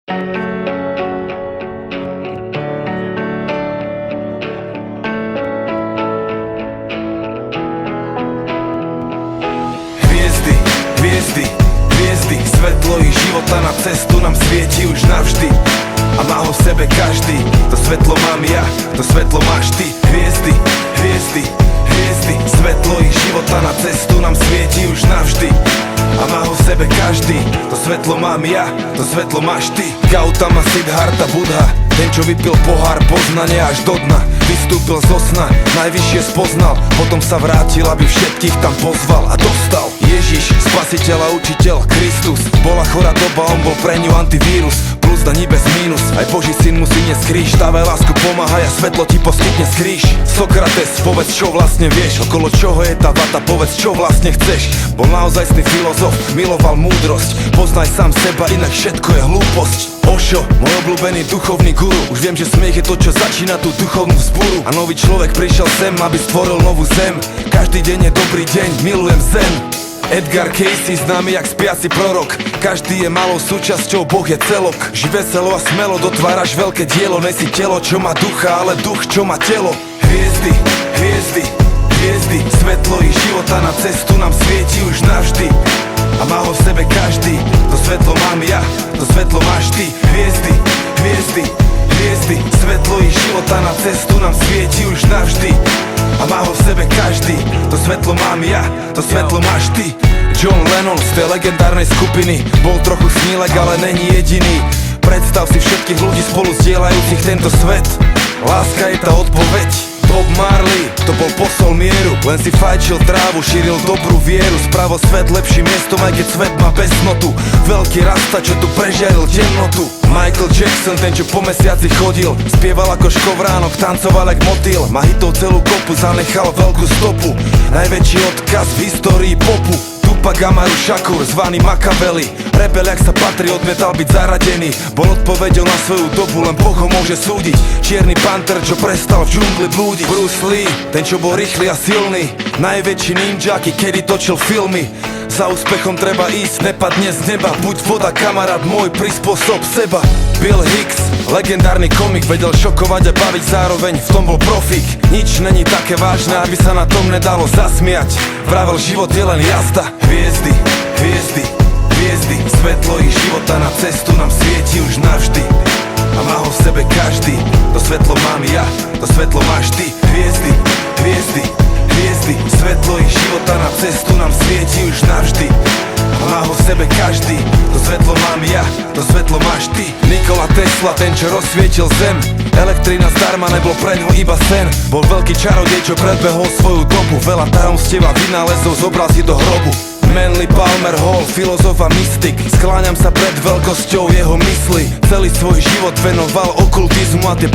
Hviezdy, hviezdy, hviezdy, svetlo ich života na cestu nám svieti už navždy. A má ho v sebe každý, to svetlo mám ja, to svetlo máš ty. Hviezdy, hviezdy, hviezdy, svetlo ich života na cestu nám svieti už navždy. A má ho v sebe každý, to svetlo mám ja, to svetlo máš ty. Gautama Siddhartha Buddha, ten čo vypil pohár poznania až do dna. Vystúpil zo sna, najvyššie spoznal, potom sa vrátil, aby všetkých tam pozval a dostal. Ježiš, spasiteľ a učiteľ, Kristus. Bola chorá doba, on bol pre ňu antivírus. Plus daní bez mínus, aj Boží syn musí niesť kríž. Dávaj lásku, pomáhaj a svetlo ti poskytne skríž. Sokrates, povedz čo vlastne vieš, okolo čoho je tá vata, povedz čo vlastne chceš. Bol naozajstný filozof, miloval múdrosť. Poznaj sám seba, inak všetko je hlúposť. Osho, môj obľúbený duchovný guru. Už viem, že smiech je to, čo začína tú duchovnú vzburu. A nový človek prišiel sem, aby stvoril novú zem. Každý deň je dobrý deň, milujem zen. Edgar Cayce, známy jak spiaci prorok. Každý je malou súčasťou, Boh je celok. Ži veselo a smelo, dotváraš veľké dielo. Nesi telo, čo má ducha, ale duch, čo má telo. Hviezdy, hviezdy, hviezdy, svetlo ich života na cestu nám svieti už navždy. A má ho v sebe každý, to svetlo mám ja, to svetlo máš ty. Hviezdy, hviezdy, hviezdy, svetlo ich života na cestu nám svieti už navždy. A má ho v sebe každý, to svetlo mám ja, to svetlo máš ty. John Lennon z tej legendárnej skupiny bol trochu snílek, ale není jediný. Predstav si všetkých ľudí spolu zdieľajúcich tento svet. Láska je tá odpoveď. Bob Marley, to bol posol mieru. Len si fajčil trávu, šíril dobrú vieru. Spravil svet lepším miestom, aj keď svet má beznotu. Veľký rasta, čo tu prežiaril temnotu. Michael Jackson, ten čo po mesiaci chodil, spieval ako škovránok, tancoval jak motýl. Má hitov celú kopu, zanechal veľkú stopu. Najväčší odkaz v histórii popu. Tupac Amaru Shakur, zvaný Machiavelli. Rebel, jak sa patrí, odmietal byť zaradený. Bol odpoveďou na svoju dobu, len Boh ho môže súdiť. Čierny panter, čo prestal v džungli blúdiť. Bruce Lee, ten čo bol rýchly a silný. Najväčší ninjaki, kedy točil filmy. Za úspechom treba ísť, nepadne z neba. Buď voda, kamarát môj, prispôsob seba. Bill Hicks, legendárny komik, vedel šokovať a baviť zároveň, v tom bol profík. Nič není také vážne, aby sa na tom nedalo zasmiať. Vravel, život je len jazda. Hviezdy, hviezdy, hviezdy, svetlo ich života na cestu nám svieti už navždy. A má ho v sebe každý, to svetlo mám ja, to svetlo máš ty. Hviezdy, hviezdy, hviezdy, svetlo ich života na cestu nám svieti už navždy. A má ho v sebe každý, to svetlo mám ja, to svetlo máš ty. Nikola Tesla, ten čo rozsvietil zem. Elektrina zdarma, nebol preňho iba sen. Bol veľký čarodej, čo predbehol svoju dobu. Veľa tajomstiev a vynálezov zobral si do hrobu. Manly Palmer Hall, filozof a mystik. Skláňam sa pred veľkosťou jeho mysli. Celý svoj život venoval okultizmu a tie